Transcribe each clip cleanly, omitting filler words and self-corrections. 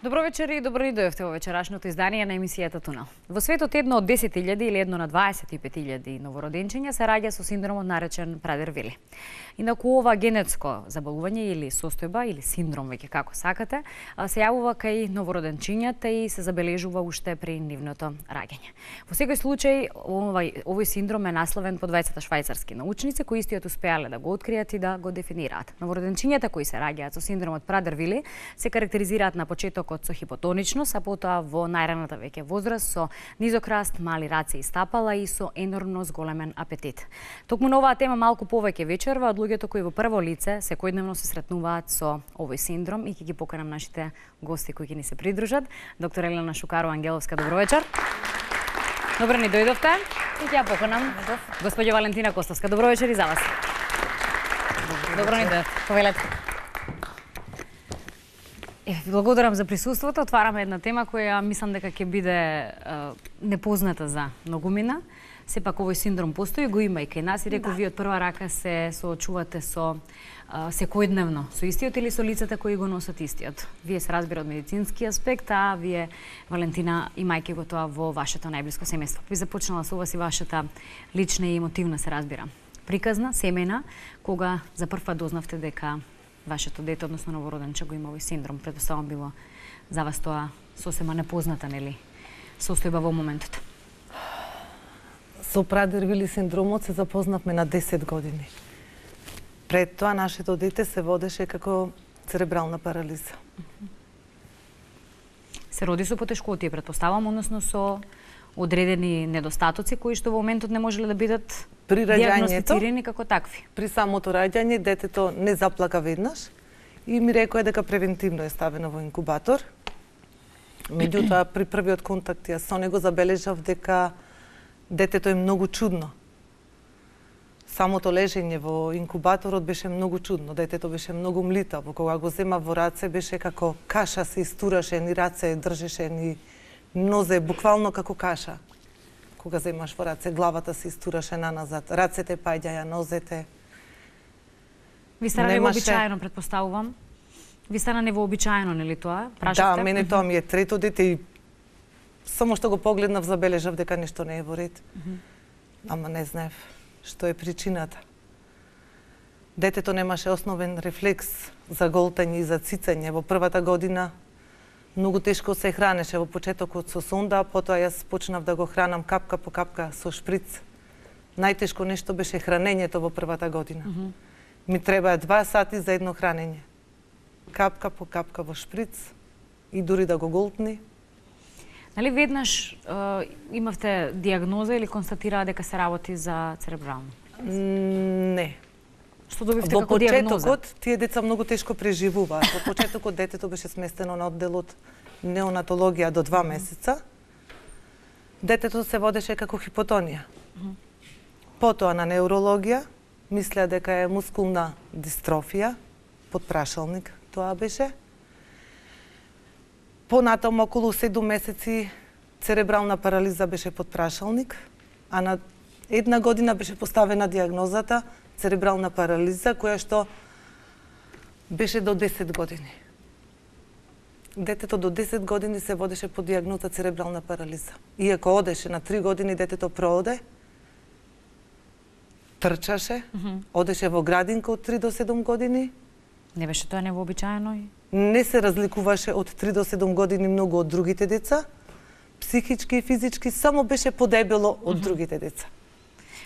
Добро вечер и добро ни дојавте во вечерашното издание на емисијата Тунел. Во светот едно од 10.000 или едно на 25.000 новороденчиња се раѓа со синдромот наречен Прадер-Вили. Инаку ова генетско заболување или состојба или синдром, веќе како сакате, се јавува кај новороденчињата и се забележува уште при нивното раѓање. Во секој случај овој синдром е насловен по двајцата швајцарски научници кои истиот успеале да го откријат и да го дефинираат. Новороденчињата кои се раѓаат со синдромот Прадер-Вили се карактеризираат на почетокот со хипотоничност, а потоа во најраната веќе возраст со низок раст, мали раце и стапала и со енормно зголемен апетит. Токму на оваа тема малку повеќе вечерва од луѓето кои во прво лице секојдневно се сретнуваат со овој синдром и ќе ги поканам нашите гости кои ќе ни се придружат. Доктор Елена Шукарова-Ангеловска, добро вечер. Добро ни дојдовте и ќе ја поканам господја Валентина Костовска. Добро вечер и за вас. Добро ни дојдовте. Повелете. Благодарам за присуството. Отвараме една тема која мислам дека ќе биде непозната за многумина. Сепак овој синдром постои, го има и кај нас и реков вие од прва рака се соочувате со секојдневно со истиот или со лицата кои го носат истиот. Вие се разбира од медицински аспект, а вие, Валентина, имајќи го тоа во вашето најблиско семејство. Би започнала со вас и вашата лична и емотивна, се разбира, приказна, семејна, кога за прв пат дознавте дека вашето дете, односно новороденче, го има овој синдром. Предпоставам било за вас тоа сосема непозната, нели, состојба во моментот. Со Прадер-Вили синдромот се запознавме на 10 години. Пред тоа нашето дете се водеше како церебрална парализа. Се роди со потешкотии, предпоставам, односно со одредени недостатоци кои што во моментот не можеле да бидат диагностицирани како такви. При самото раѓање детето не заплака веднаш и ми рекоа дека превентивно е ставено во инкубатор. Меѓутоа, при првиот контакт јас со него забележав дека детето е многу чудно. Самото лежење во инкубаторот беше многу чудно. Детето беше многу млитаво. Кога го зема во раце беше како каша, се истураше, ни раце држеше, ни нозе, буквално како каша. Кога земаш во раце, главата се истураше наназад, рацете паѓаја, нозете. Ви стана невообичаено, предпоставувам. Ви стана невообичаено, нели тоа? Да, мене тоа ми е трето дете и само што го погледнав забележав дека нешто не е во ред. Ама не знаев што е причината. Детето немаше основен рефлекс за голтање и за цицање. Во првата година многу тешко се хранеше, во почетокот со сонда, а потоа јас почнав да го хранам капка по капка со шприц. Најтешко нешто беше хранењето во првата година. Ми требаа 2 сати за едно хранење. Капка по капка во шприц и дури да го голтни. Нали веднаш имавте диагноза или констатираа дека се работи за церебрално? Не. Што добивте како диагноза? Во почетокот тие деца многу тешко преживуваат. Во почетокот детето беше сместено на одделот неонатологија до 2 месеца. Детето се водеше како хипотонија. Потоа на неурологија мислеа дека е мускулна дистрофија, подпрашалник тоа беше. Понатаму околу 7 месеци церебрална парализа беше подпрашалник, а на 1 година беше поставена диагнозата церебрална парализа, која што беше до 10 години. Детето до 10 години се водеше по диагноза церебрална парализа. Иако одеше на 3 години, детето прооде, трчаше, одеше во градинка од 3 до 7 години. Не беше тоа невообичаено? Не се разликуваше од 3 до 7 години многу од другите деца. Психички и физички само беше подебело од другите деца.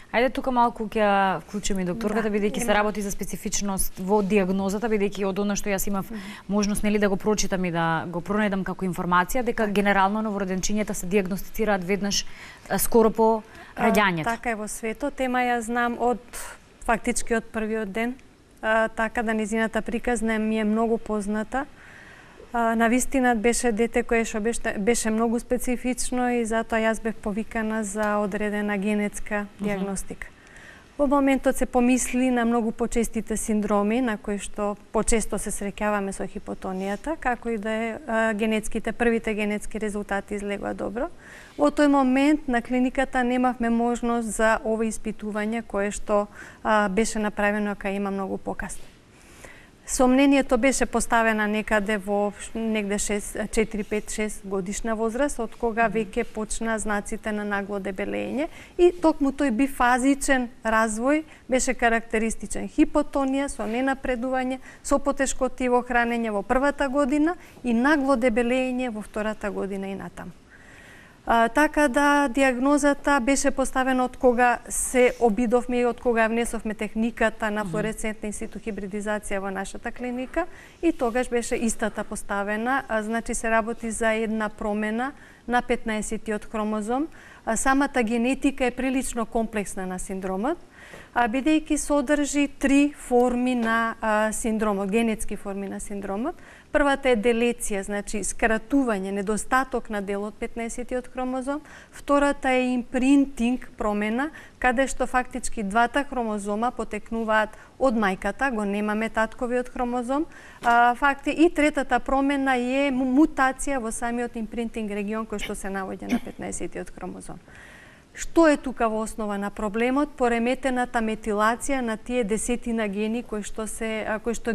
Ајде тука малку ќе вклучиме докторката, бидејќи се работи за специфичност во диагнозата, бидејќи од она што јас имав можност нели да го прочитам и да го пронајдам како информација, дека генерално новороденчињата се диагностицираат веднаш скоро по раѓањето. Така е во светот, тема ја знам од фактички од првиот ден, така да низината приказна ми е многу позната. Навистина беше дете кое што беше многу специфично и затоа јас бев повикана за одредена генетска диагностика. Во моментот се помисли на многу почестите синдроми на кои што почесто се среќаваме со хипотонијата, како и да е првите генетски резултати излегува добро. Во тој момент на клиниката немавме можност за ова испитување кое што беше направено кај има многу покасно. Сомнението беше поставено некаде во негде 4, 5, 6 годишна возраст, од кога веќе почна знаците на нагло дебелење и токму тој бифазичен развој беше карактеристичен. Хипотонија со ненапредување, со потешкоти во хранење во првата година и нагло дебелење во втората година и натаму. Така да диагнозата беше поставена од кога се обидовме и од кога внесовме техниката на флуоресцентна инситухибридизација во нашата клиника и тогаш беше истата поставена, значи се работи за една промена на 15-тиот хромозом. Самата генетика е прилично комплексна на синдромот, бидејќи содржи 3 форми на синдромот, генетски форми на синдромот. Првата е делеција, значи скратување, недостаток на дел од 15-тиот хромозом. Втората е импринтинг, промена, каде што фактички двата хромозома потекнуваат од мајката, го немаме татковиот хромозом. И третата промена е мутација во самиот импринтинг регион кој што се наоѓа на 15-тиот хромозом. Што е тука во основа на проблемот? Пореметената метилација на тие десетина гени кои што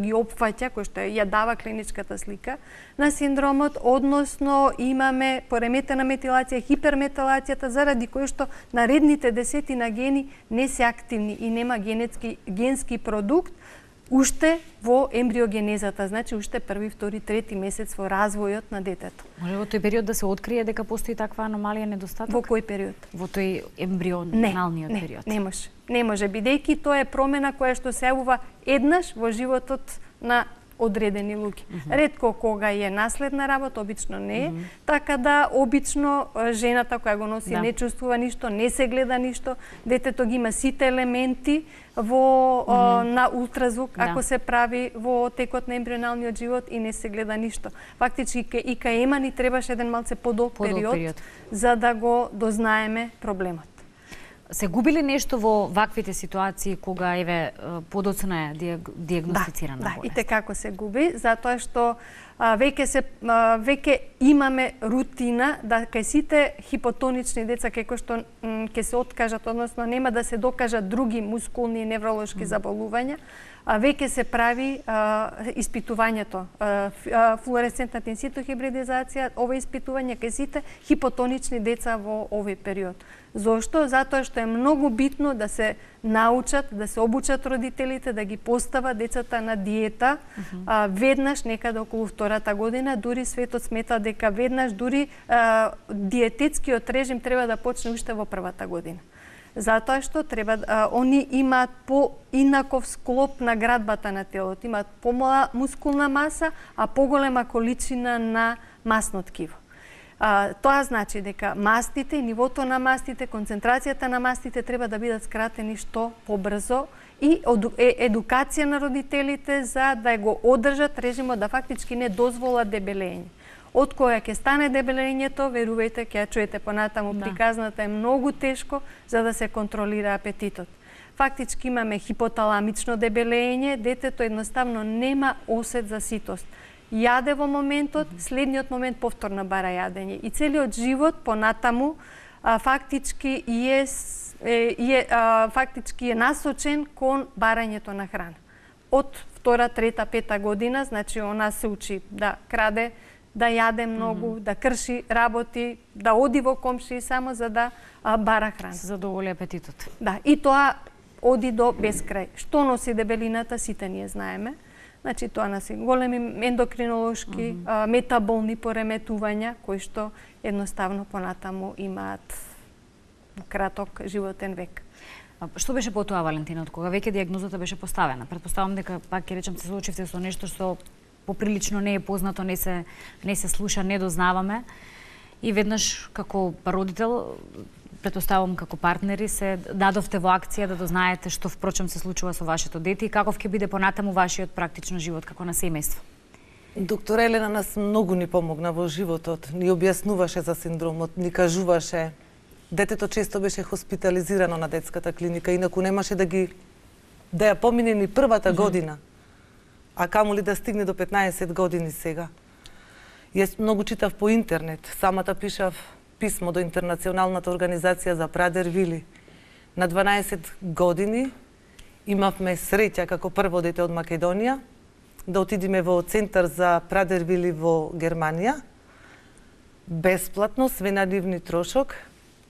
ги опфаќа, кои што ја дава клиничката слика на синдромот, односно имаме пореметена метилација, хиперметилацијата, заради кој што наредните десетина гени не се активни и нема генски продукт уште во ембриогенезата, значи уште први, втори, трети месец во развојот на детето. Може во тој период да се открие дека постои таква аномалија, недостаток? Во кој период? Во тој ембрионалниот период? Не може. Не може, бидејќи тоа е промена која што се јавува еднаш во животот на одредени луѓе. Ретко кога е наследна работа, обично не е, така да обично жената која го носи не чувствува ништо, не се гледа ништо, детето ги има сите елементи на ултразвук, ако се прави во текот на ембрионалниот живот и не се гледа ништо. Фактички и кај ема ни требаше еден малце подолг период за да го дознаеме проблемот. Се губи ли нешто во ваквите ситуации кога подоцна е диагностицирана болест? Да, и како се губи, затоа што веќе имаме рутина да кај сите хипотонични деца кај што ќе се откажат, односно нема да се докажат други мускулни и невролошки заболувања, веќе се прави испитувањето, флуоресцентната инситухибридизација, ова испитување кај сите хипотонични деца во овој период. Зошто? Затоа што е многу битно да се научат, да се обучат родителите, да ги постават децата на диета веднаш некаде околу втората година, дури светот смета дека веднаш дури диететскиот режим треба да почне уште во првата година. Затоа што они имаат поинаков склоп на градбата на телото, имаат помала мускулна маса, а поголема количина на масно ткиво. Тоа значи дека мастите, нивото на мастите, концентрацијата на мастите треба да бидат скратени што побрзо и едукација на родителите за да го одржат режимот, да фактички не дозволат дебелење. Од која ќе стане дебелењето, верувајте, ќе ја чуете понатаму, приказната е многу тешко за да се контролира апетитот. Фактички имаме хипоталамично дебелење, детето едноставно нема осет за ситост. Јаде во моментот, следниот момент повторно бара јадење и целиот живот понатаму фактички е насочен кон барањето на храна. Од втора, трета, пета година, значи она се учи да краде, да јаде многу, да крши работи, да оди во комшии само за да бара храна. Се задоволи апетитот. Да, и тоа оди до безкрај. Што носи дебелината, сите ние знаеме. Значи тоа носи големи ендокринолошки, метаболни пореметувања кои што едноставно понатаму имаат краток животен век. Што беше потоа, Валентина, од кога веќе диагнозата беше поставена? Претпоставам дека пак ќе речам се соочивте со нешто што поприлично не е познато, не се слуша, не дознаваме. И веднаш како родител, претпоставам како партнери, се дадовте во акција да дознаете што впрочем се случува со вашето дете и каков ќе биде понатаму вашиот практично живот како на семејство. Доктор Елена нас многу ни помогна во животот, ни објаснуваше за синдромот, ни кажуваше. Детето често беше хоспитализирано на детската клиника, инаку немаше да ја помине ни првата година, а камоли да стигне до 15 години сега. Јас многу читав по интернет, самата пишав писмо до Интернационалната организација за Прадер Вили. На 12 години имавме среќа како прво дете од Македонија, да отидеме во центар за Прадервили во Германија, бесплатно, све на нивни трошок,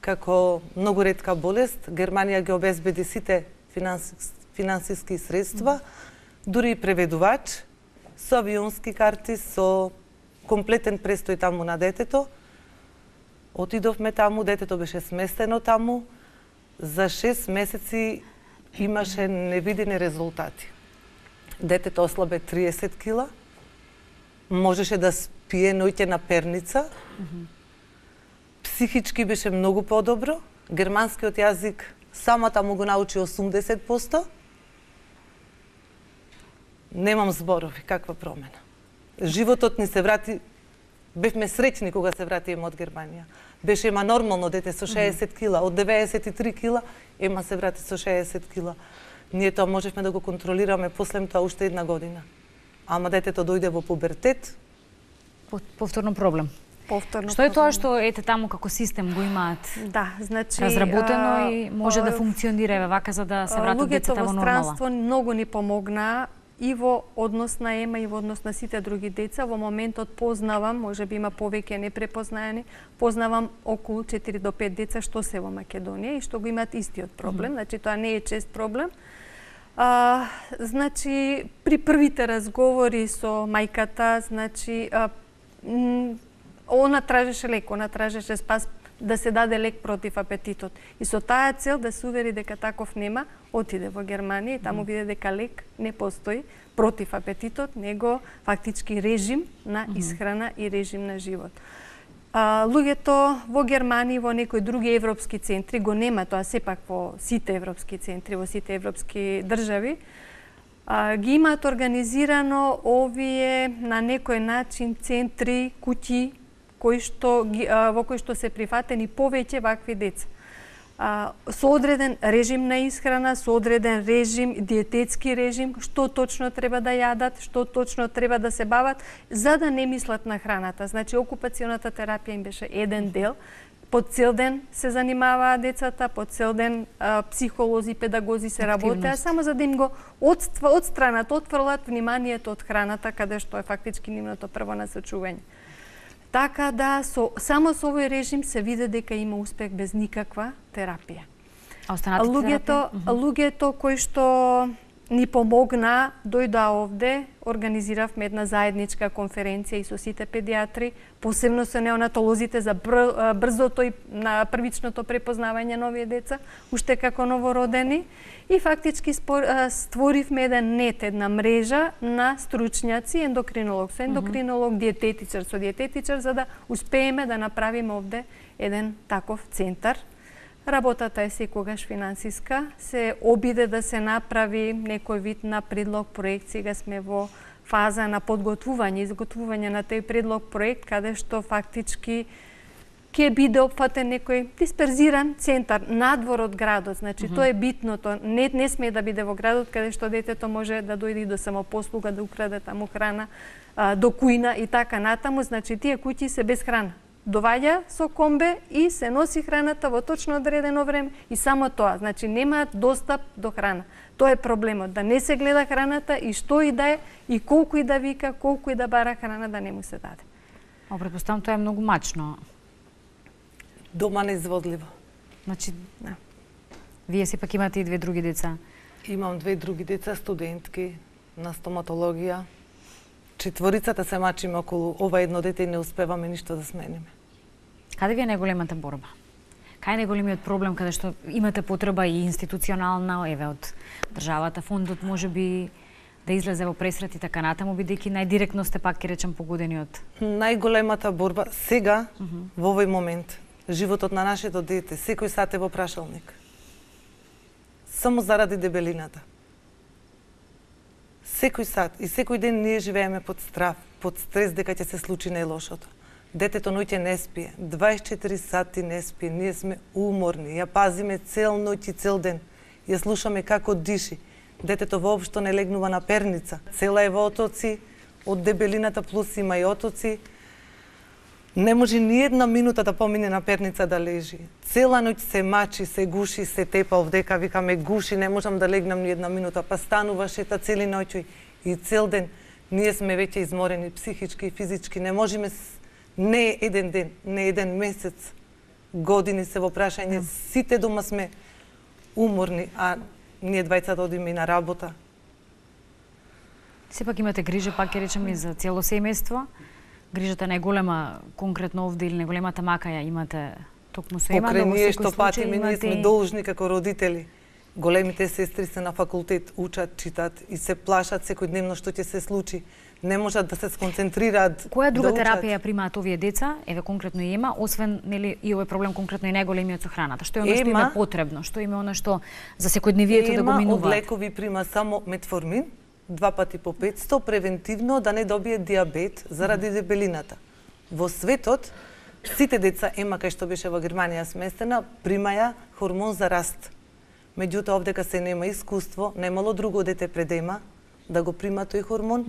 како многу ретка болест. Германија ги обезбеди сите финансиски средства, дури и преведувач, со авионски карти, со комплетен престој таму на детето. Отидовме таму, детето беше сместено таму. За 6 месеци имаше невидени резултати. Детето ослабе 30 кила, можеше да спие ноќе на перница, психички беше многу подобро, германскиот јазик самата му го научи 80%. Немам зборови, каква промена. Животот ни се врати, бевме среќни кога се вратиме од Германија. Беше ема нормално дете со 60 кила, од 93 кила, ема се врати со 60 кила. Ние тоа можевме да го контролираме после тоа уште една година. Ама детето дојде во пубертет. Повторно проблем. Повторно. Што е тоа што ете таму како систем го имаат? Да, значи разработено и може да функционира вака за да се вратат децата во нормала. Луѓето во странство многу ни помогнаа и во однос на Ема и во однос на сите други деца. Во моментот познавам, може би има повеќе непрепознаени, познавам околу 4 до 5 деца што се во Македонија и што го имаат истиот проблем. Значи тоа не е чест проблем. Значи при првите разговори со мајката, значи она тражеше лек, она тражеше спас, да се даде лек против апетитот. И со таа цел да се увери дека таков нема, отиде во Германија и таму виде дека лек не постои против апетитот, него фактички режим на исхрана и режим на живот. Луѓето во Германија и во некои други европски центри го нема тоа сепак во сите европски центри, во сите европски држави, ги имаат организирано овие на некој начин центри, куќи во кои што се прифатени повеќе вакви деца. Со одреден режим на исхрана, со одреден режим, диететски режим, што точно треба да јадат, што точно треба да се бават, за да не мислат на храната. Значи, окупационата терапија им беше еден дел. По цел ден се занимаваа децата, по цел ден психолози, педагози се работеа, само за да им го отстранат, отфрлат вниманието од храната, каде што е фактички нивното прво насочување. Така да, само со овој режим се види дека има успех без никаква терапија. А останатите луѓето кои што ни помогна, дојдоа овде, организиравме една заедничка конференција и со сите педиатри, посебно со неонатолозите за брзото и на првичното препознавање на овие деца, уште како новородени. И фактички створивме еден нет, една мрежа на стручњаци, ендокринолог со ендокринолог, диететичар со диететичар, за да успееме да направиме овде еден таков центар. Работата е секогаш финансиска, се обиде да се направи некој вид на предлог проект, сега сме во фаза на подготвување, изготвување на тој предлог проект, каде што фактички ќе биде опфатен некој дисперзиран центар надвор од градот. Значи, тоа е битното. Не сме да биде во градот, каде што детето може да дојде и до самопослуга, да украде таму храна, до кујна и така натаму. Значи, тие куќи се без храна. Доваѓа со комбе и се носи храната во точно одредено време и само тоа. Значи, немаат достап до храна. Тоа е проблемот, да не се гледа храната и што и да е, и колку и да вика, колку и да бара храна, да не му се даде. Предпоставам, тоа е многу мачно. Дома неизводливо. Значи, вие сепак имате и две други деца? Имам две други деца, студентки на стоматологија. Четворицата се мачиме околу ова едно дете и не успеваме ништо да смениме. Каде ви е најголемата борба? Кај е најголемиот проблем каде што имате потреба и институционална, еве од државата, фондот може би да излезе во пресрет и така натаму, бидејќи најдиректно сте пак, ке речем, погодени од... Најголемата борба сега, во овој момент, животот на нашето дете, секој сат е во прашалник. Само заради дебелината. Секој сат и секој ден ние живееме под страв, под стрес дека ќе се случи најлошото. Детето ноќе не спие, 24 сати не спие, ние сме уморни, ја пазиме цел ноќ и цел ден, ја слушаме како диши. Детето воопшто не легнува на перница, цела е во отоци, од дебелината плюс има и отоци. Не може ни една минута да помине на перница да лежи. Цела ноќ се мачи, се гуши, се тепа овдека, викаме гуши, не можам да легнам ни една минута, па станува, шета цели ноќ и цел ден. Ние сме веќе изморени психички и физички. Не можеме не еден ден, не еден месец, години се во прашање. Сите дома сме уморни, а ние двајцата одиме и на работа. Сепак имате грижа, пак ќе речеме, за цело семејство. Грижата најголема конкретно овде или најголемата мака ја имате токму со Ема, Покрај ние што патиме, ние сме должни како родители. Големите сестри се на факултет, учат, читат и се плашат секојдневно што ќе се случи. Не можат да се сконцентрираат. Која друга да терапија примаат овие деца, еве конкретно и Ема, освен нели и овој проблем конкретно и најголемиот со храната? Што е оно што им е потребно? Што им е оно што за секојдневието да го минуваат? Ема од лекови прима само метформин, 2 пати по 500, превентивно да не добие диабет заради дебелината. Во светот, сите деца Ема, кај што беше во Германија сместена, примаја хормон за раст. Меѓутоа, овдека се нема искуство, немало друго дете пред Ема да го прима тој хормон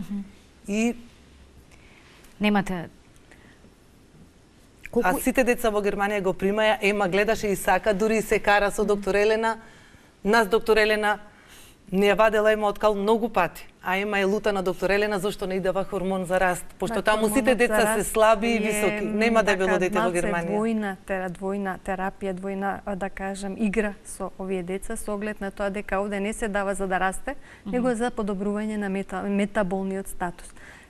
и немате. А сите деца во Германија го примаја, Ема гледаше и сака, дури и се кара со доктор Елена. Нас доктор Елена не ја вадела Ема од кал многу пати, а Ема е лута на доктор Елена зашто не идава хормон за раст, пошто таму сите деца се слаби и високи. Нема дебело дете во Германија. Двојна терапија, двојна, да кажам, игра со овие деца, со оглед на тоа дека овде не се дава за да расте, него за подобрување на метаболниот статус.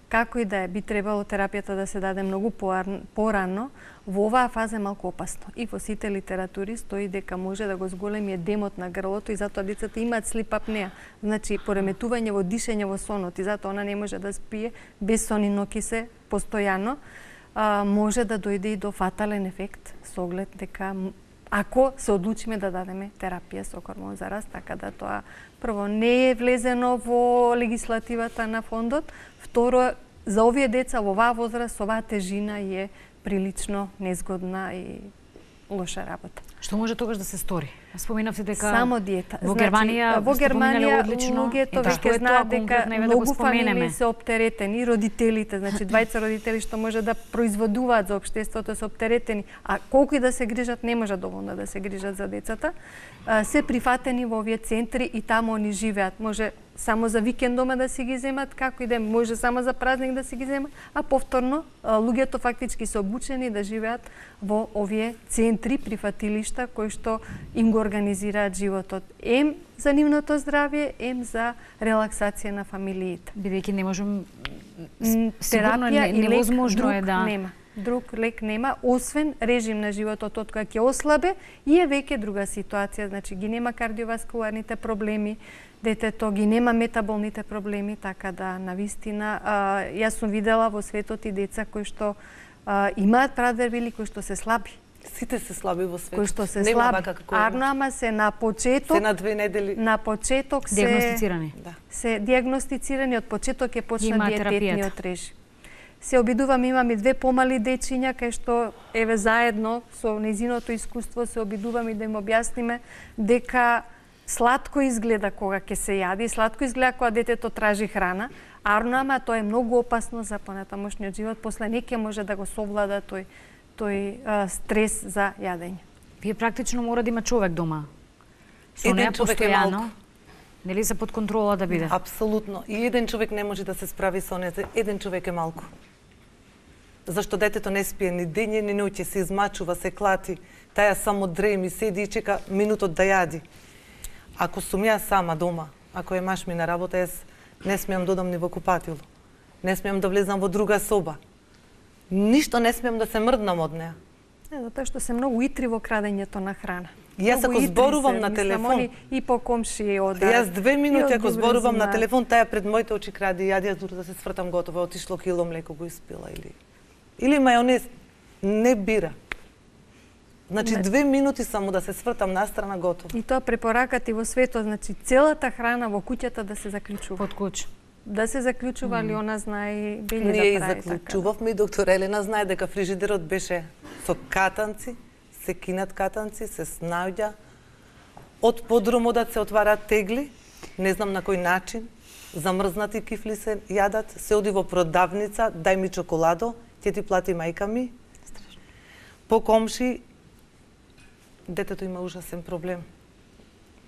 Како и да е, би требало терапијата да се даде многу порано, во оваа фаза е малку опасно. И во сите литератури стои дека може да го зголеми едемот на грлото и затоа децата имаат слип апнеа, значи пореметување во дишење во сонот и затоа она не може да спие без сони ноки се постојано, може да дојде и до фатален ефект со оглед дека ако се одлучиме да дадеме терапија со хормон за раст, така да тоа прво не е влезено во легислативата на фондот, второ за овие деца во оваа возраст, оваа тежина е прилично незгодна и лоша работа. Што може тогаш да се стори? Споменавте дека само диета. Во Германија, во Германија луѓето веќе знаат дека многу фамилии се оптеретени, родителите, значи двајца родители што може да производуваат за општеството се оптеретени, а колку и да се грижат не може доволно да се грижат за децата, се прифатени во овие центри и таму они живеат. Може само за викендоме да си ги земат, како и да може само за празник да си ги земат, а повторно луѓето фактички се обучени да живеат во овие центри, прифатилишта кои што им го организираат животот. Ем за нивното здравје, ем за релаксација на фамилиите. Бидејќи не можем терапија и невозможно лек е да нема. Друг лек нема, освен режим на животот од кога ќе ослабе и е веќе друга ситуација, значи ги нема кардиоваскуларните проблеми, детето ги нема метаболните проблеми, така да навистина јас сум видела во светот и деца кои што имаат Праder-Вили, кои што се слаби. Сите се слаби во светот. Кои што се слаби. Арно, ама се на почеток. Се на 2 недели. На почеток се диагностицирани. Да. Се диагностицирани, од почеток е почна диететниот режим. Се обидувам, имам и 2 помали дечиња кај што еве заедно со незиното искуство се обидувам и да им објасниме дека сладко изгледа кога ќе се јади, сладко изгледа кога детето тражи храна, арно, ама тоа е многу опасно за понатамошниот живот, после не ќе може да го совлада тој стрес за јадење. Вие практично мора да има човек дома. Со Еден неа човек е постојано, малку. нели за под контрола да биде? Апсолутно. И еден човек не може да се справи со неа. Еден човек е малку. Зашто детето не спие ни дење, ни ноќе, се измачува, се клати. Таја само дреми, седи и чека минутот да јади. Ако сум ја сама дома, ако е маш ми на работа, јас не смеам да одам ни во купатило. Не смеам да влезам во друга соба. Ништо не смеам да се мрднам од неа. Затоа што се многу итри во крадењето на храна. Јас ако зборувам на телефон, и по комшии ода. Јас 2 минути ако зборувам на телефон, таја пред моите очи краде јади, јас дури да се свртам готово, отишло кило млеко го испила или мајонез, не бира. Значи 2 минути само да се свртам настрана готово. И тоа препораката и во светот, значи целата храна во куќата да се заклучува. Под куќа. Да се заклучува, али она знае бели Ние да прави и заклучувавме и доктор Елена знае дека фрижидерот беше со катанци, се кинат катанци, се снаоѓа. Од подромодат се отвараат тегли, не знам на кој начин, замрзнати кифли се јадат, се оди во продавница, дај ми чоколадо, ќе ти плати мајка ми. По комши, детето има ужасен проблем.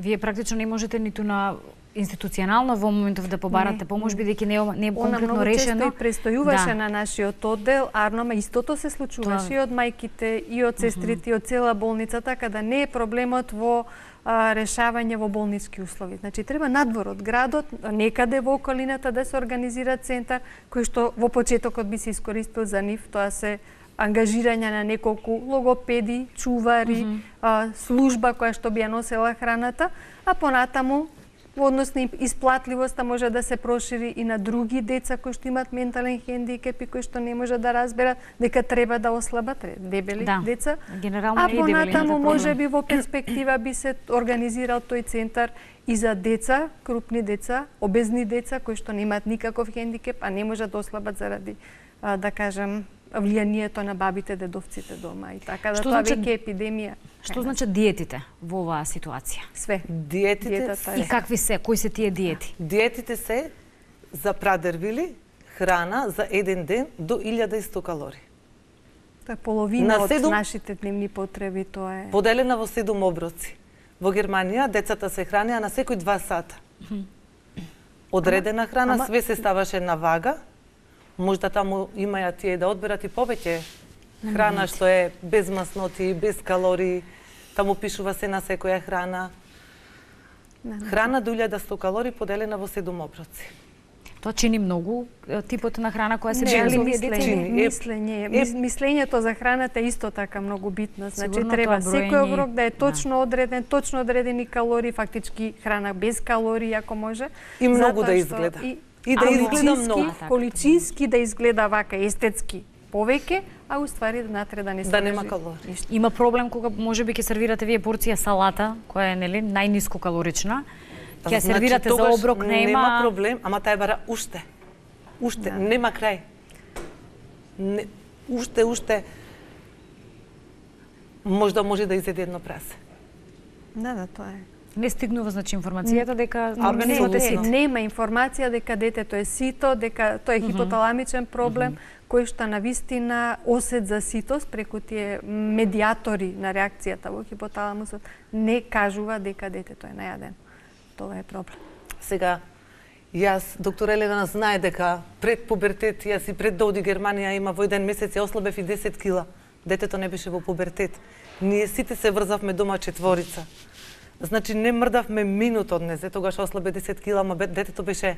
Вие практично не можете ниту на институционално во моментов да побарате помош, бидејќи не е конкретно Она решено? многу често и престојуваше Да. на нашиот оддел, ама истото се случуваше и од мајките, и од сестрите, и од цела болница, така да не е проблемот во решавање во болнички услови. Значи, треба надвор од градот, некаде во околината да се организира центар, кој што во почетокот би се искористил за нив, тоа се ангажирање на неколку логопеди, чувари, служба која што би ја носела храната, а понатаму во однос на исплатливоста може да се прошири и на други деца кои што имаат ментален хендикеп и кои што не можат да разберат дека треба да ослабат, дебели деца. Генерално А и дебелината понатаму проблем. може би во перспектива би се организирал тој центар и за деца, крупни деца, обезни деца кои што немаат никаков хендикеп, а не можат да ослабат заради да кажам влијанието на бабите, дедовците дома и така да тоа веќе е епидемија. Што значат диетите во оваа ситуација? Све. Диетите И какви се? Кои се тие диети? Диетите се за прадервили, храна за еден ден до 1100 калории. Тоа е половина од 7 нашите дневни потреби, тоа е. Поделена во 7 оброци. Во Германија децата се хранеа на секој 2 сата. Одредена храна, све се ставаше на вага. Можда таму имаја тие да одберат и повеќе храна што е без масноти, без калории. Таму пишува се на секоја храна. Храна до 1100 калории поделена во 7 оброци. Тоа чини многу типот на храна која се Не, дели али за овие деца? мислењето за храната е исто така многу битно. Значи Сигурно треба тоа секој броење, оброк да е точно одреден, точно одредени калории, фактички храна без калории ако може. И многу затоа да што изгледа. И да изгледа многу. количински да изгледа вака естетски повеќе, а уствари внатре да не Да нема содржи калории. ништо. Има проблем кога можеби ќе сервирате вие порција салата, која е нели најниско калорична. Ќе ја сервирате за тогаш оброк, нема проблем, ама тај бара уште. Уште, нема крај. Уште. Можда може да изеде едно прасе. Да, тоа е. Не стигнува значи информацијата дека Апсолутно. организмот е сит. Нема информација дека детето е сито, дека тоа е хипоталамичен проблем кој што на вистина осет за ситост преку тие медиатори на реакцијата во хипоталамусот не кажува дека детето е најадено. Тоа е проблем. Сега, јас, доктор Елена, знае дека пред пубертет, јас и пред да оди Германија има во еден месец ја ослабев и 10 кила. Детето не беше во пубертет. Ние сите се врзавме дома четворица. Значи не мрдавме минут од незе, тогаш ослабе 10 кила, ама детето беше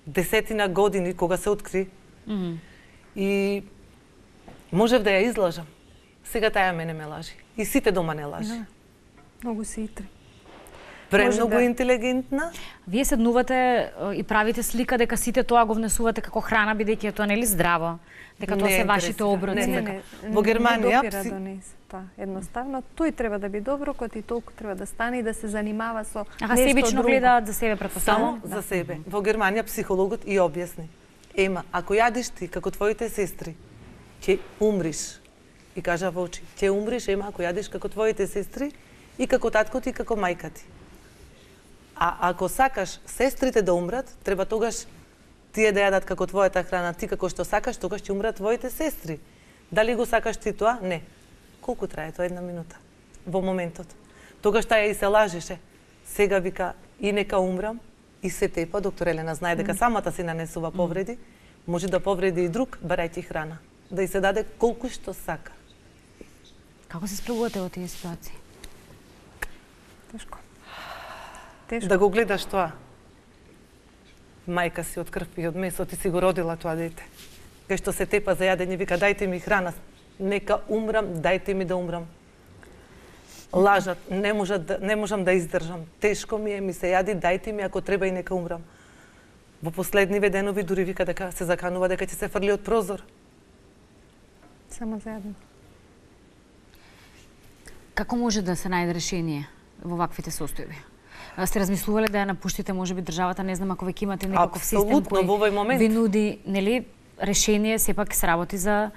10 години кога се откри. И можев да ја излажам. Сега таја мене ме лажи. И сите дома не лажи. Многу се итри. Премногу интелигентна. Вие седнувате и правите слика дека сите тоа го внесувате како храна, бидејќи тоа нели здраво, дека тоа Не се е вашите интересира. оброци. Не. Во Германија, не допира до нас. Тоа едноставно тој треба да биде оброкот и толку треба да стане и да се занимава со Аха, нешто себично друго. гледаат за себе претпоставувам. Само за себе. Во Германија психологот и објасни. Ема, ако јадиш ти како твоите сестри, ќе умриш. И кажа во очи, ќе умриш, ема ако јадиш како твоите сестри и како татко ти и како мајка ти. А ако сакаш сестрите да умрат, треба тогаш тие да јадат како твојата храна, ти како што сакаш, тогаш ќе умрат твоите сестри. Дали го сакаш ти тоа? Не. Колку трае тоа? 1 минута. Во моментот. Тогаш таја и се лажеше. Сега вика, и нека умрам, и се тепа, доктор Елена знае дека самата си нанесува повреди, може да повреди и друг, барајќи храна. Да и се даде колку што сака. Како се справувате во тие ситуации? Тешко. Да го гледаш тоа. Мајка си од крв и од месо, ти си го родила тоа дете. Кај што се тепа за јадење, вика, дајте ми храна, нека умрам, дајте ми да умрам. Лажат, не можам да издржам. Тешко ми е, ми се јади, дајте ми, ако треба и нека умрам. Во последниве денови дури вика дека се заканува дека ќе се фрли од прозор. Само заедно. Како може да се најде решение во ваквите состојби? Сте размислувале да ја напуштите можеби државата, не знам ако веќе имате некаков систем Апсолутно, во овој момент. ви нуди, нели, решение сепак сработи за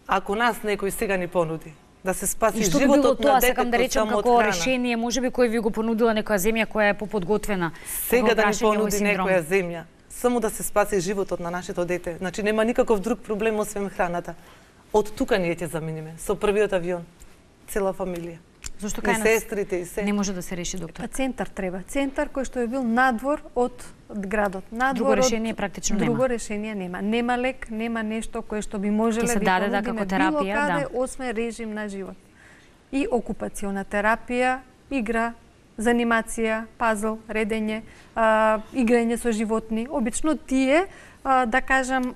Ако нас некој сега ни понуди да се спаси И што би било животот тоа, на сакам да детето речем само од како храна. решение, можеби кој ви го понудила некоја земја која е поподготвена. Сега како да ни прашање овој понуди синдром. некоја земја, само да се спаси животот на нашето дете. Значи нема никаков друг проблем освен храната. Од тука ние ќе заминиме со првиот авион, цела фамилија. Зошто И кај нас сестрите и се. не може да се реши, доктор? Центар треба. Центар кој што е бил надвор од градот. Надвор Друго решение практично нема. Друго решение нема. Нема лек, нема нешто кое што би можеле Ќе се да даде, да, понудиме како терапија, било каде, да. освен режим на живот. И окупациона терапија, игра, занимација, пазл, редење, играње со животни. Обично тие, да кажам,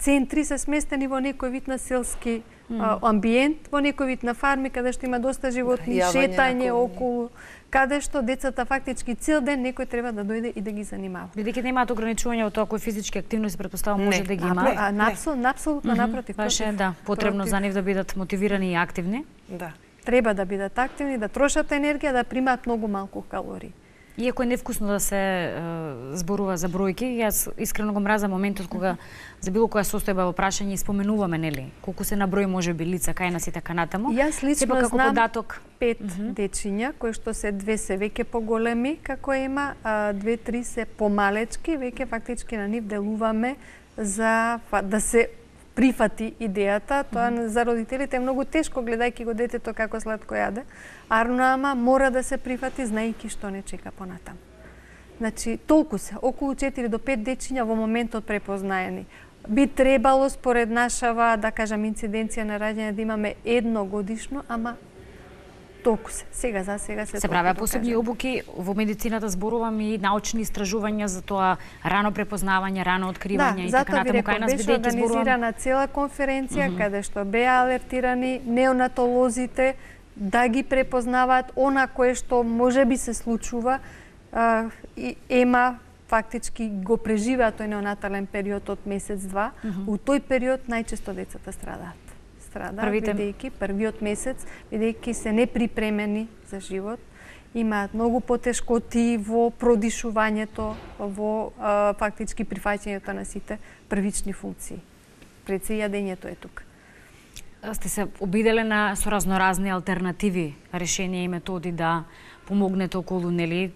центри се сместени во некој вид на селски амбиент, во некој вид на фарми, каде што има доста животни, шетање околу, каде што децата фактички цел ден некој треба да дојде и да ги занимава. Бидејќи немаат ограничување од тоа кој физички активности претпоставам може да ги има. Апсолутно напротив. Баш е, да, потребно за нив да бидат мотивирани и активни. Да. Треба да бидат активни, да трошат енергија, да примаат многу малку калории. Иако е невкусно да се зборува за бројки, јас искрено го мразам моментот кога за било која состојба во прашање и споменуваме, нели, колку се наброи можеби лица кај нас и така натаму. Јас лично како знам податок 5 дечиња, кои што се 2 се веќе поголеми, како има, 2-3 се помалечки, веќе фактички на нив делуваме за да се прифати идејата, тоа за родителите е многу тешко гледајќи го детето како сладко јаде, ама мора да се прифати знаејќи што не чека понатаму. Значи, толку се, околу 4 до 5 дечиња во моментот препознаени. Би требало според нашава, да кажам, инциденција на раѓање да имаме едно годишно, ама толку се. Сега за сега се правеа посебни обуки во медицината, зборувам и научни истражувања за тоа рано препознавање, рано откривање и така натаму кај нас, бидејќи организирана цела конференција каде што беа алертирани неонатолозите да ги препознаваат она кое што можеби се случува и ема фактички го преживеа тој неонатален период од месец-два. У тој период најчесто децата страдаат. Бидејќи првиот месец, бидејќи се неприпремени за живот, имаат многу потешкоти во продишувањето, во фактички прифаќањето на сите првични функции. Пред се јадењето е тука. Сте се обиделе со разноразни алтернативи, решенија и методи да помогнете околу, нели,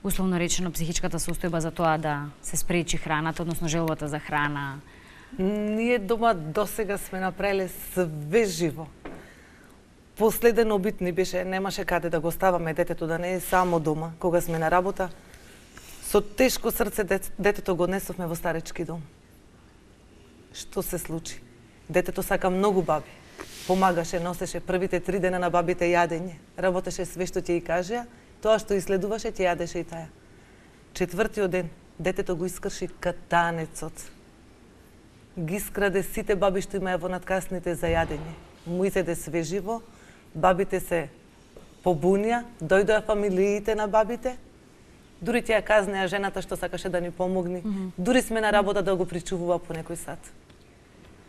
условно речено психичката состојба за тоа да се спречи храната, односно желбата за храна. Ние дома досега сме направиле све живо. Последен обид ни беше, немаше каде да го ставаме детето, да не е само дома. Кога сме на работа, со тешко срце детето го несовме во старечки дом. Што се случи? Детето сака многу баби. Помагаше, носеше првите 3 дена на бабите јадење. Работеше све што ќе ја кажеа, тоа што иследуваше ќе јадеше и таја. 4-тиот ден детето го искрши катанецот. Ги скраде сите баби што имаја во надкасните за јадење. Му изеде све живо, бабите се побунија, дојдоа фамилиите на бабите, дури ќе ја казнеа жената што сакаше да ни помогне, дури сме на работа да го причувува по некој сат.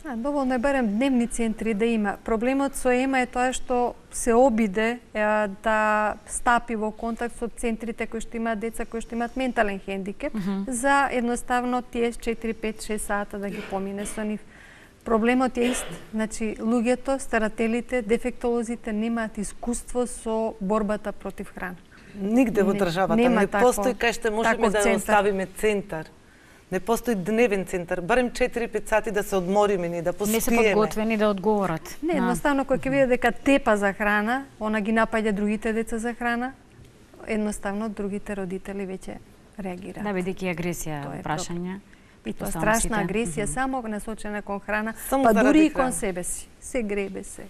Доволно е барем дневни центри да има. Проблемот со ЕМА е тоа што се обиде да стапи во контакт со центрите кои што имаат деца кои што имаат ментален хендикеп, за едноставно тие 4, 5, 6 сата да ги помине со нив. Проблемот е ист. Значи, луѓето, старателите, дефектолозите немаат искуство со борбата против храна. Нигде во државата не постои кај што можеме да оставиме центар. Не постои дневен центар, барем 4-5 сати да се одмориме ни, да поспиеме. Не се подготвени да одговорат. Не, едноставно кој ќе види дека тепа за храна, она ги напаѓа другите деца за храна, едноставно другите родители веќе реагираат. Да, бидејќи агресија прашање. И тоа страшна агресија само насочена кон храна, па дури и кон себе си. Се гребе се,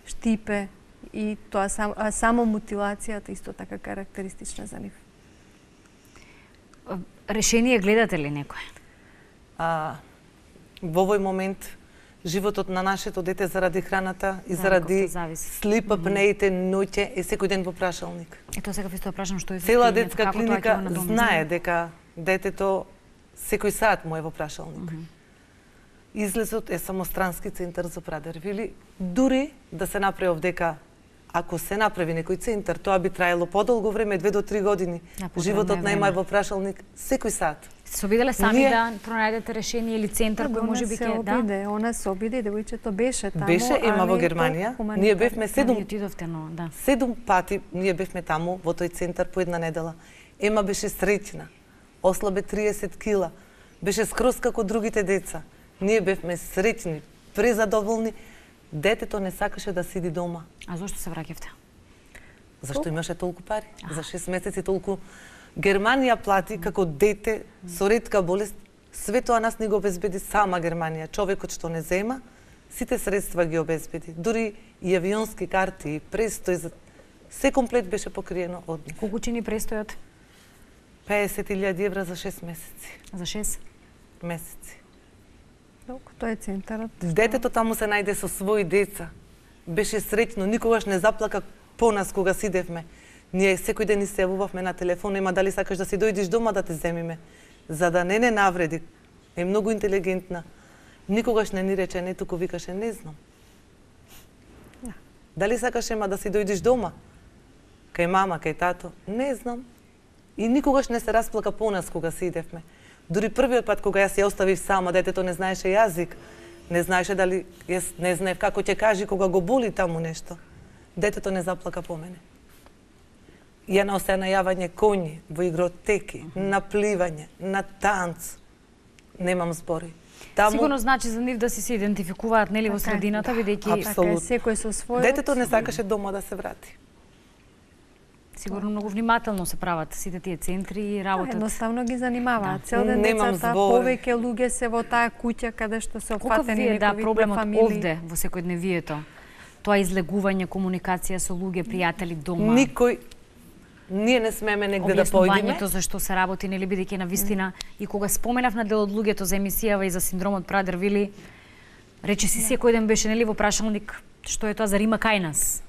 штипе и тоа само мутилацијата исто така карактеристична за нив. Решение гледате ли некој? Во овој момент животот на нашето дете заради храната и заради слип апнеите ноќе е секој ден во прашалник. Ето сега исто прашам што е цела детска клиника знае дека детето секој саат му е во прашалник. Излезот е самострански центар за Прадервили, дури да се направи дека ако се направи некој центар, тоа би траело подолго време, 2 до 3 години. Животот на ЕМА е во прашалник секој сат. Се обиделе сами да пронајдете решение или центар кој може би ќе да? Она се обиде, девојчето беше таму. Беше ЕМА во Германија. Ние бевме 7 пати, ние бевме таму во тој центар по една недела. ЕМА беше среќна. Ослабе 30 кила. Беше скроз како другите деца. Ние бевме среќни, презадоволни. Детето не сакаше да сиди дома. А зошто се враќавте? Зашто имаше толку пари? За 6 месеци толку Германија плати како дете со ретка болест. Све тоа нас не го обезбеди сама Германија. Човекот што не зема, сите средства ги обезбеди. Дури и авионски карти, и престој, се комплет беше покриено од нив. Колку чини престојот? 50.000 евра за 6 месеци. За 6 месеци. Тоа е центарот. Детето таму се најде со своји деца. Беше среќно, никогаш не заплака по нас кога сидевме. Ние секој ден ни се јавувавме на телефон, ема дали сакаш да си дојдеш дома да те земиме, за да не навреди. Е многу интелигентна. Никогаш не ни рече не, туку викаше не знам. Дали сакаш ема да си дојдеш дома? Кај мама, кај тато? Не знам. И никогаш не се расплака по нас кога си идевме. Дури првиот пат кога јас ја оставив сама, детето не знаеше јазик, не знаеше дали, јас не знаев како ќе кажи кога го боли таму нешто. Детето не заплака по мене. Ја на осеа најавање коњи, во игротеки, на пливање, на танц. Немам збори. Таму... Сигурно значи за нив да се идентификуваат нели во средината, бидејќи апсолутно секој со својот. Детето не сакаше дома да се врати. Сигурно многу внимателно се прават сите тие центри и работат. Едноставно ги занимаваат. Цел ден децата, повеќе луѓе се во таа куќа каде што се опфатени негови проблемот фамилии. овде во секојдневието? Тоа излегување, комуникација со луѓе, пријатели дома. Никој ние не смееме негде да појдеме. Објаснувањето зашто се работи, нели бидејќи на вистина и кога споменав на дел од луѓето за емисијава и за синдромот Прадер-Вили, речиси секој ден беше нели во прашалник што е тоа за Рима кај нас.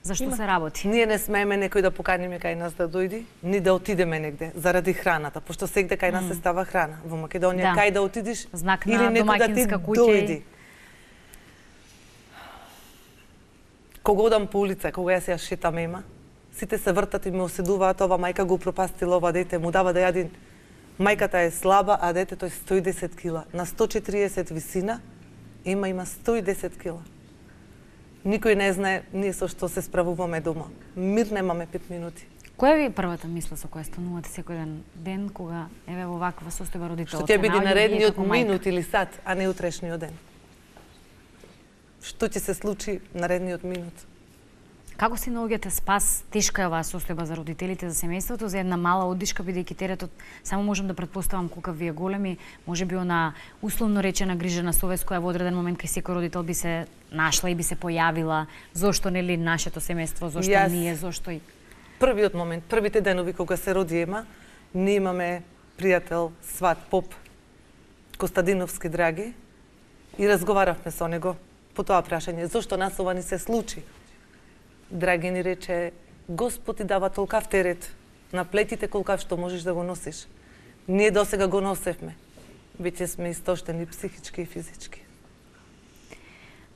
Зашто се работи? Ние не смееме некој да поканиме кај нас да дојди, ни да отидеме негде заради храната, пошто сегде кај нас се става храна. Во Македонија кај да отидиш знак или некој да ти дојди. Кога одам по улица, кога јас ја шетам ема, сите се вртат и ме оседуваат, ова мајка го пропастила ова дете, му дава да јади. Мајката е слаба, а детето е 110 кила. На 140 висина, има 110 кила. Никој не знае ние со што се справуваме дома. Мир немаме 5 минути. Која ви е првата мисла со која станувате секој ден кога еве во ваква состојба родителот? Што ќе биде наредниот минут или сат, а не утрешниот ден? Што ќе се случи наредниот минут? Како си наоѓате спас? Тешка е оваа состојба за родителите, за семејството, за една мала оддишка, бидејќи теретот, само можам да претпоставам колкав ви е големи, можеби она условно речена грижа на совест која во одреден момент кај секој родител би се нашла и би се појавила. Зошто нели нашето семејство, зошто ние, зошто и првиот момент, првите денови кога се роди Ема, ние имаме пријател, сват, поп Костадиновски драги и разговаравме со него по тоа прашање, зошто нас ова ни се случи. Драги ни рече, Господ ти дава толкав терет на плетите колкав што можеш да го носиш. Ние досега го носевме. Веќе сме истоштени психички и физички.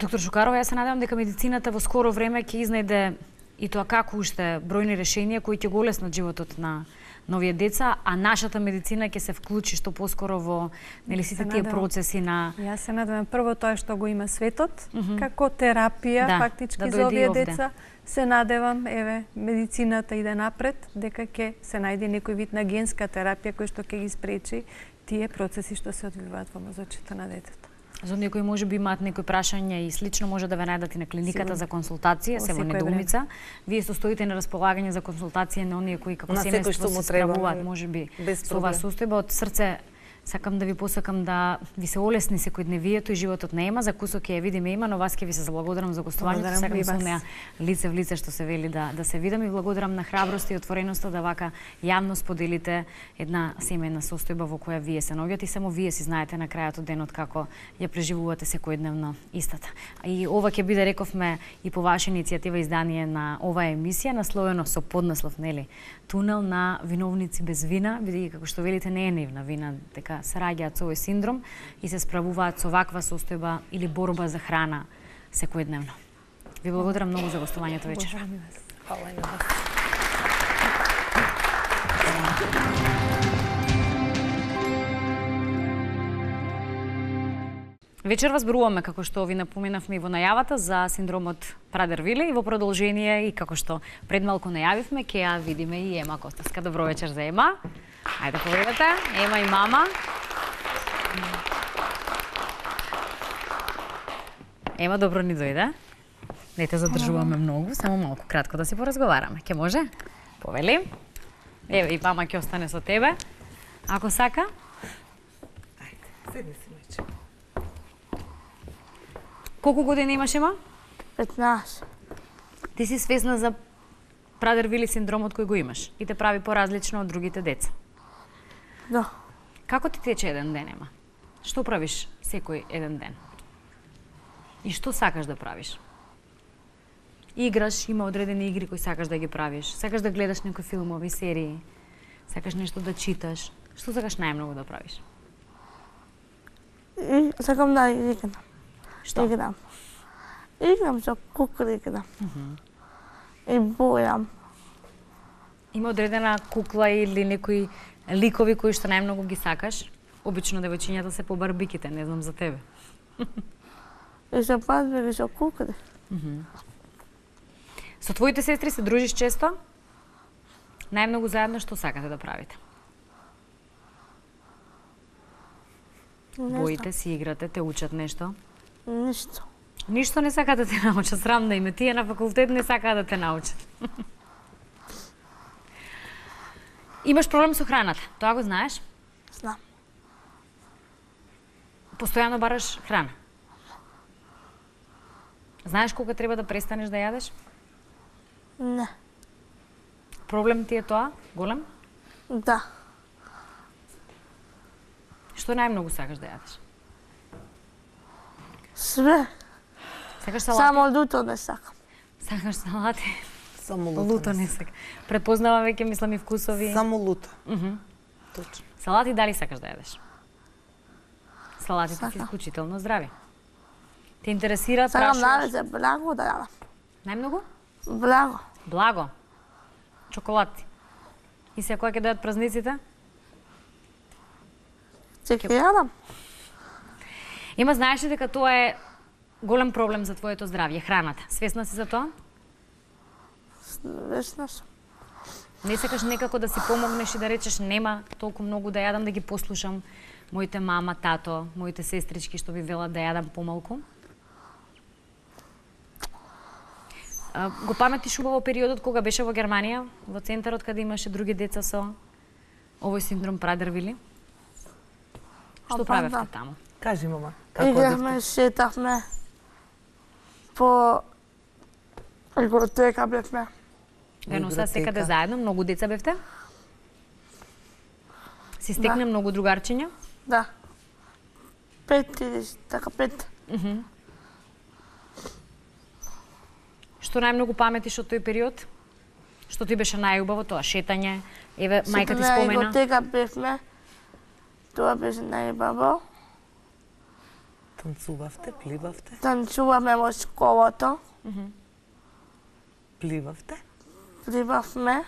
Доктор Чукарова, јас се надевам дека медицината во скоро време ќе изнајде и тоа како уште бројни решенија кои ќе го олеснат животот на новија деца, а нашата медицина ќе се вклучи што поскоро во нели сите тие процеси на... Јас се надевам прво тоа што го има светот, како терапија фактички за овие деца. Се надевам, еве, медицината иде напред, дека ќе се најде некој вид на генска терапија кој што ќе ги спречи тие процеси што се одвиваат во мозочето на детето. За оние кои може би имаат некои прашања и слично може да ве најдат и на клиниката за консултација, се во недоумица. Вие состоите на располагање за консултација на оние кои како семејство се справуваат, може би, со оваа состојба. Од срце сакам да ви посакам да ви се олесни секојдневието и животот на Ема. За кусок ќе ја видиме Ема, но вас ќе ви се заблагодарам за гостувањето. Сакам со неа лице в лице што се вели да се видам и благодарам на храброст и отвореноста да вака јавно споделите една семејна состојба во која вие се наоѓате и само вие си знаете на крајот од денот како ја преживувате секојдневно истата. И ова ќе биде, рековме, и по ваша иницијатива издание на оваа емисија, насловено со поднаслов, нели, Тунел на виновници без вина, бидејќи како што велите не е нивна вина дека се раѓаат со овој синдром и се справуваат со ваква состојба или борба за храна секојдневно. Ви благодарам многу за гостувањето вечер. Фала и на вас. Вечер зборуваме, како што ви напоменавме и во најавата, за синдромот Прадер-Вили и во продолжение и како што пред малку најавивме, ќе ја видиме и Ема Костовска. Добро вечер за Ема. Ајде поведете, Ема и мама. Ема, добро ни дојде. Не те задржуваме многу, само малку кратко да си поразговараме. Ке може? Повели. Еве и мама ќе остане со тебе. Ако сака. Ајде, седни си, мајче. Колку години имаш, ема? 15. Ти си свесна за Прадер-Вили синдромот кој го имаш и те прави поразлично од другите деца. Да. Како ти тече еден ден, ема? Што правиш секој еден ден? И што сакаш да правиш? Играш, има одредени игри кои сакаш да ги правиш. Сакаш да гледаш некои филмови, серии. Сакаш нешто да читаш. Што сакаш најмногу да правиш? И сакам да играм. Што? Играм. Играм со кукли играм. И бојам. Има одредена кукла или некои ликови кои што најмногу ги сакаш? Обично девојчињата се по барбиките, не знам за тебе. И со пазбери со кукли. Со твоите сестри се дружиш често? Најмногу заедно што сакате да правите? Боите си, играте, те учат нешто? Ништо. Ништо не сакаат да те научат, срам да име. Тие на факултет не сакаат да те научат. Имаш проблем со храната, тоа го знаеш? Знам. Постојано бараш храна. Знаеш колку треба да престанеш да јадеш? Не. Проблем ти е тоа? Голем? Да. Што најмногу сакаш да јадеш? Све. Сакаш салати? Само луто не сакам. Сакаш салати? Само Луто не сакам. Препознавам веќе мислам и вкусови. Само луто. Точно. Салати дали сакаш да јадеш? Салатите се Сакам. исклучително здрави. Те интересира, Сакам прашуваш? навеќе благо да јадам. Најмногу? Благо. Благо. Чоколад. И се кога ќе дојдат празниците? Ќе ќе јадам. Има, знаеш ли дека тоа е голем проблем за твоето здравје, храната. Свесна си за тоа? Весна сум. Не сакаш некако да си помогнеш и да речеш нема толку многу да јадам, да ги послушам моите мама, тато, моите сестрички што ви велат да јадам помалку? Го паметиш убаво периодот кога беше во Германија, во центарот каде имаше други деца со овој синдром Прадер-Вили? Што правевте да. таму? Кажи, мама, како Играхме, шетавме. По игротека бевме. Верно, са Библиотека. секаде заедно, многу деца бевте? Си стекне многу другарчиња? Да. 5 или така 5. Што најмногу паметиш од тој период? Што ти беше најубаво тоа? Шетање? Еве, мајка ти На спомена. игротека бевме. Тоа беше најбаво. Танцувавте, пливавте, Танцуваме во школото. пливавте. Пливавме.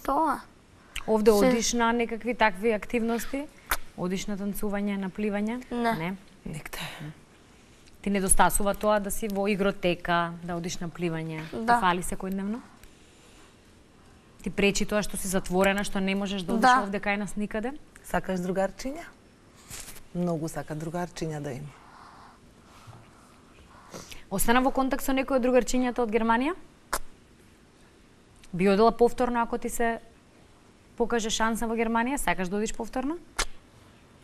Тоа. Овде Се- одиш на некакви такви активности? Одиш на танцување, на пливање? Не. Никте. Ти недостасува тоа да си во игротека, да одиш на пливање? Да. Ти фали секојдневно? Ти пречи тоа што си затворена, што не можеш да одиш Да. овде кај нас никаде? Сакаш другарчиња? Многу сака другарчиња да има. Остана во контакт со некој од другарчињата од Германија? Би одела повторно ако ти се покаже шанса во Германија? Сакаш да одиш повторно?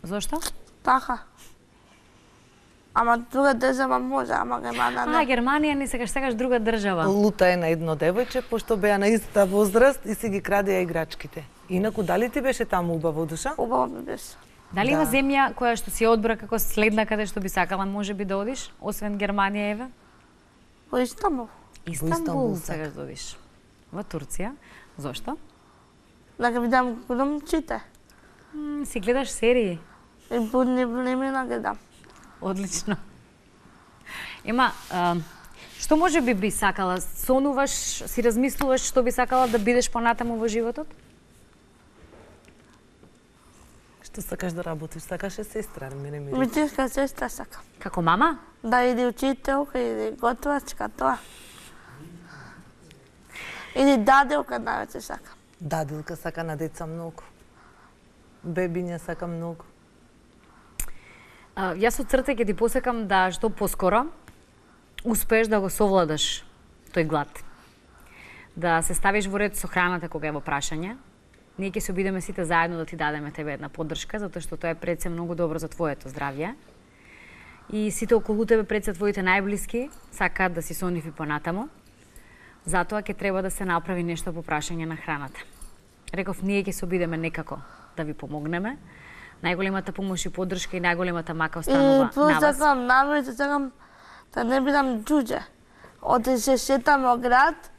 Зошто? Така. Ама друга држава може, ама Германија А, не. Германија не сакаш друга држава. Лута е на едно девојче, пошто беа на иста возраст и си ги крадеа играчките. Инаку, дали ти беше таму убаво, душа? Убаво ми беше. Дали има Да. земја која што си одбра како следна каде што би сакала може би да одиш, освен Германија еве? Во Истанбул. Истанбул Истанбул сакаш да одиш. Во Турција. Зошто? Да ги видам глумците. Си гледаш серии. И будни времена гледам. Одлично. Ема, што може би сакала? Сонуваш, си размислуваш што би сакала да бидеш понатаму во животот? Што сакаш да работиш? Сакаше сестра, мене ми рече. Медицинска сестра сакам. Како мама? Да, или учителка, или готвачка, тоа. Или даделка највеќе сакам. Дадилка сака на деца многу. Бебиња сака многу. Јас од срце ќе ти посекам да што поскоро успееш да го совладаш тој глад. Да се ставиш во ред со храната кога е во прашање. Ние ќе се обидеме сите заедно да ти дадеме тебе една поддршка, затоа што тоа е пред се многу добро за твоето здравје. И сите околу тебе, пред се твоите најблиски, сакаат да си со нив и понатамо. Затоа ќе треба да се направи нешто по прашање на храната. Реков, ние ќе се обидеме некако да ви помогнеме. Најголемата помош и поддршка и најголемата мака останува на вас. Сакам намерите, сакам да не бидам џуџе. Оде се шетам во град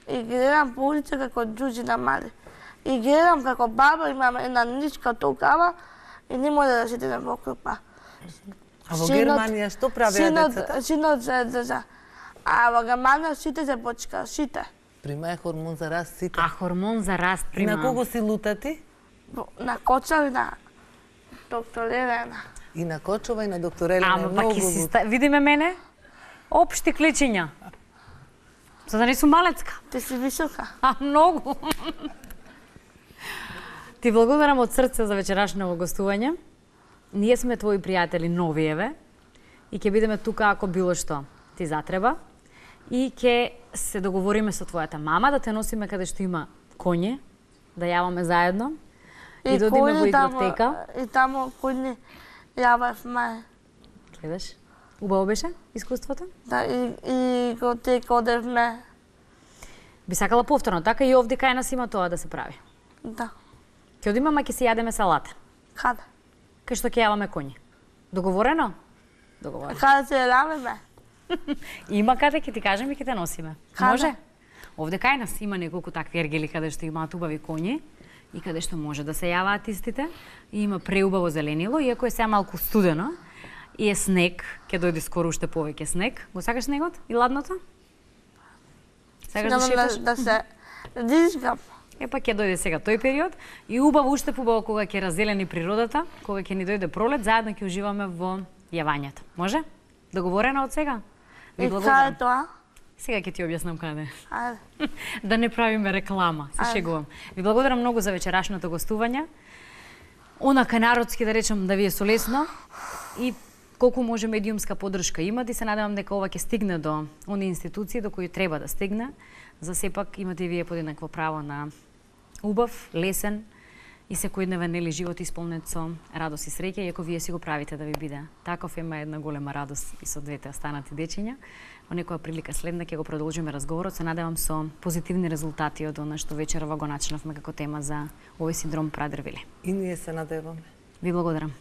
и гледам по улица како џуџи на мали. И гледам како баба имам една ничка толкава и не може да седиме во крупа. А во Германија што правеа децата? Синот за. А во Германија сите се почка, сите. Примаја хормон за раст сите. А хормон за раст И прима. на кого си лутати? На Кочав и на доктор Елена. И на Кочова и на доктор Елена. Ама пак многу ќе си лут. видиме мене општи клечиња. За да не сум малецка. Ти си висока. А многу. Ти благодарам од срце за вечерашното гостување. Ние сме твои пријатели новиеве и ќе бидеме тука ако било што ти затреба. И ќе се договориме со твојата мама да те носиме каде што има коње, да јаваме заедно и да одиме во игротека. И тамо коњи јавав мај. Гледаш? Убаво беше искуството? Да, и игротека одевме. Би сакала повторно, така и овде кај нас има тоа да се прави. Да. Ќе одиме, ама ќе си јадеме салата. Каде? Кај што ќе јаваме коњи. Договорено? Договорено. Каде се јаваме? Има каде ќе ти кажем и ќе те носиме. Каде? Може? Овде кај нас има неколку такви ергели каде што имаат убави коњи и каде што може да се јаваат истите. И има преубаво зеленило, иако е сега малку студено. И е снег, ќе дојде скоро уште повеќе снег. Го сакаш снегот и ладното? Сакаш да шеташ? Да се дизгам. Епа ќе дојде сега тој период и убаво уште побаво кога ќе разелени природата, кога ќе ни дојде пролет, заедно ќе уживаме во јавањето. Може? Договорено од сега? Ви И благодарам. каде тоа? Сега ќе ти објаснам каде. Ајде. Да не правиме реклама, се шегувам. Ви благодарам многу за вечерашното гостување. Онака народски да речем да ви е солесно и колку може медиумска поддршка имате, се надевам дека ова ќе стигне до оние институции до кои треба да стигне. За сепак имате и вие подеднакво право на убав, лесен и секојдневен нели живот исполнет со радост и среќа, иако вие си го правите да ви биде. Таков има една голема радост и со двете останати дечиња. Во некоја прилика следна ќе го продолжиме разговорот, се надевам со позитивни резултати од она што вечерова го начинавме како тема за овој синдром Прадер-Вили. И ние се надеваме. Ви благодарам.